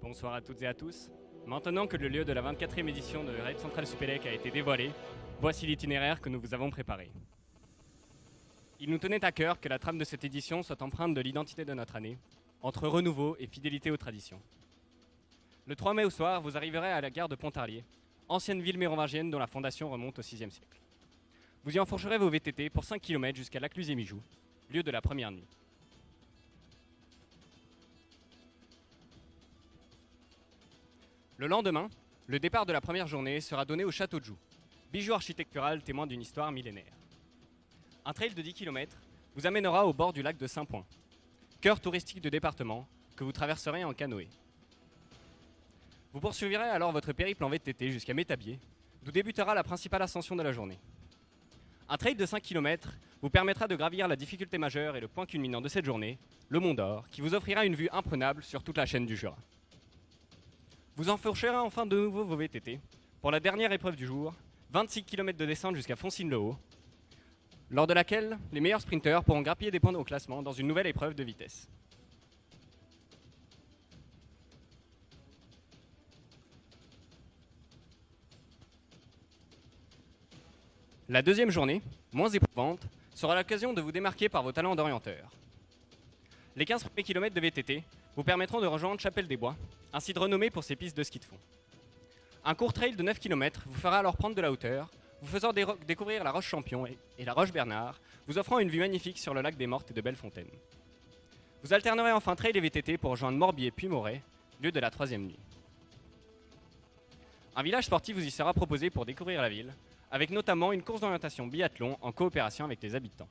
Bonsoir à toutes et à tous. Maintenant que le lieu de la 24e édition de Raid Central Supélec a été dévoilé, voici l'itinéraire que nous vous avons préparé. Il nous tenait à cœur que la trame de cette édition soit empreinte de l'identité de notre année, entre renouveau et fidélité aux traditions. Le 3 mai au soir, vous arriverez à la gare de Pontarlier, ancienne ville mérovingienne dont la fondation remonte au 6e siècle. Vous y enfourcherez vos VTT pour 5 km jusqu'à Lacluse-et-Mijoux, lieu de la première nuit. Le lendemain, le départ de la première journée sera donné au château de Joux, bijou architectural témoin d'une histoire millénaire. Un trail de 10 km vous amènera au bord du lac de Saint-Point, cœur touristique du département que vous traverserez en canoë. Vous poursuivrez alors votre périple en VTT jusqu'à Métabier, d'où débutera la principale ascension de la journée. Un trail de 5 km vous permettra de gravir la difficulté majeure et le point culminant de cette journée, le Mont d'Or, qui vous offrira une vue imprenable sur toute la chaîne du Jura. Vous enfourcherez enfin de nouveau vos VTT pour la dernière épreuve du jour, 26 km de descente jusqu'à Foncine-le-Haut, lors de laquelle les meilleurs sprinteurs pourront grappiller des points au classement dans une nouvelle épreuve de vitesse. La deuxième journée, moins éprouvante, sera l'occasion de vous démarquer par vos talents d'orienteur. Les 15 premiers kilomètres de VTT vous permettront de rejoindre Chapelle-des-Bois, un site renommé pour ses pistes de ski de fond. Un court trail de 9 km vous fera alors prendre de la hauteur, vous faisant découvrir la Roche Champion et la Roche Bernard, vous offrant une vue magnifique sur le lac des Mortes et de Bellefontaine. Vous alternerez enfin trail et VTT pour rejoindre Morbier puis Moret, lieu de la troisième nuit. Un village sportif vous y sera proposé pour découvrir la ville, avec notamment une course d'orientation biathlon en coopération avec les habitants.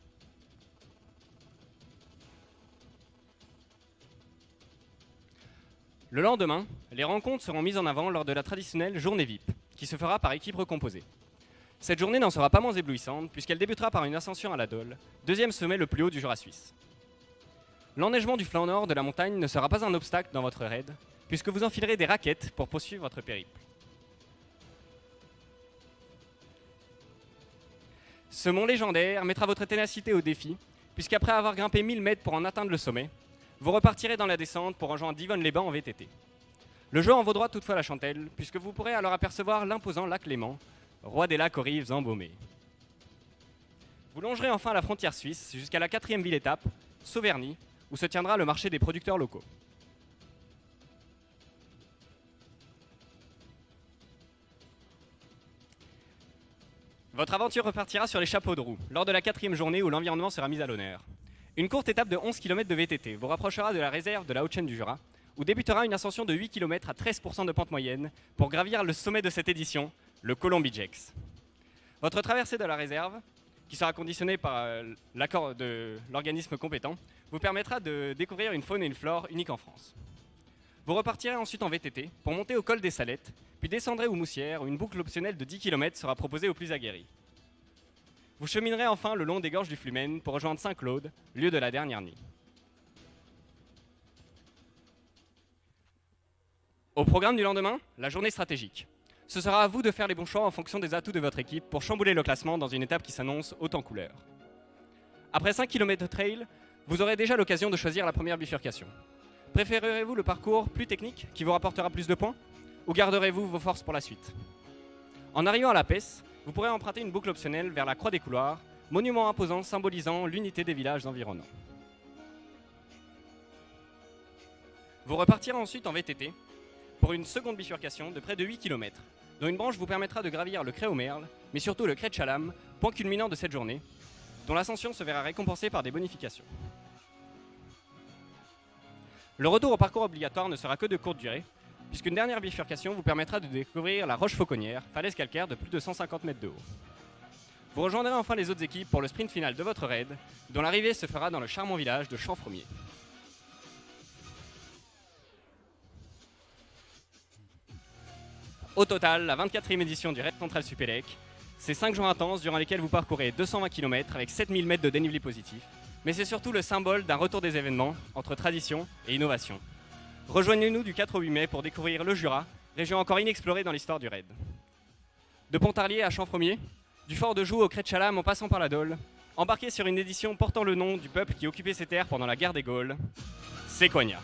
Le lendemain, les rencontres seront mises en avant lors de la traditionnelle journée VIP, qui se fera par équipe recomposée. Cette journée n'en sera pas moins éblouissante, puisqu'elle débutera par une ascension à la Dole, deuxième sommet le plus haut du Jura suisse. L'enneigement du flanc nord de la montagne ne sera pas un obstacle dans votre raid, puisque vous enfilerez des raquettes pour poursuivre votre périple. Ce mont légendaire mettra votre ténacité au défi, puisqu'après avoir grimpé 1000 mètres pour en atteindre le sommet, vous repartirez dans la descente pour rejoindre Divonne-les-Bains en VTT. Le jeu en vaudra toutefois la chandelle, puisque vous pourrez alors apercevoir l'imposant lac Léman, roi des lacs aux rives embaumées. Vous longerez enfin la frontière suisse jusqu'à la 4e ville étape, Sauverny, où se tiendra le marché des producteurs locaux. Votre aventure repartira sur les chapeaux de roue, lors de la 4e journée où l'environnement sera mis à l'honneur. Une courte étape de 11 km de VTT vous rapprochera de la réserve de la Haute-Chaîne du Jura, où débutera une ascension de 8 km à 13% de pente moyenne pour gravir le sommet de cette édition, le Colombigex. Votre traversée de la réserve, qui sera conditionnée par l'accord de l'organisme compétent, vous permettra de découvrir une faune et une flore uniques en France. Vous repartirez ensuite en VTT pour monter au col des Salettes, puis descendrez aux Moussières où une boucle optionnelle de 10 km sera proposée aux plus aguerris. Vous cheminerez enfin le long des gorges du Flumen pour rejoindre Saint-Claude, lieu de la dernière nuit. Au programme du lendemain, la journée stratégique. Ce sera à vous de faire les bons choix en fonction des atouts de votre équipe pour chambouler le classement dans une étape qui s'annonce haute en couleurs. Après 5 km de trail, vous aurez déjà l'occasion de choisir la première bifurcation. Préférerez-vous le parcours plus technique qui vous rapportera plus de points, ou garderez-vous vos forces pour la suite? En arrivant à la Pesse, vous pourrez emprunter une boucle optionnelle vers la Croix des Couloirs, monument imposant symbolisant l'unité des villages environnants. Vous repartirez ensuite en VTT pour une seconde bifurcation de près de 8 km, dont une branche vous permettra de gravir le Cré aux Merles, mais surtout le Cré de Chalam, point culminant de cette journée, dont l'ascension se verra récompensée par des bonifications. Le retour au parcours obligatoire ne sera que de courte durée, puisqu'une dernière bifurcation vous permettra de découvrir la Roche Fauconnière, falaise calcaire de plus de 150 mètres de haut. Vous rejoindrez enfin les autres équipes pour le sprint final de votre raid, dont l'arrivée se fera dans le charmant village de Champfromier. Au total, la 24e édition du Raid Central Supélec, c'est 5 jours intenses durant lesquels vous parcourez 220 km avec 7000 mètres de dénivelé positif, mais c'est surtout le symbole d'un retour des événements entre tradition et innovation. Rejoignez-nous du 4 au 8 mai pour découvrir le Jura, région encore inexplorée dans l'histoire du raid. De Pontarlier à Champfromier, du fort de Joux au Cré de Chalam en passant par la Dole, embarquez sur une édition portant le nom du peuple qui occupait ces terres pendant la guerre des Gaules, c'est Cognac.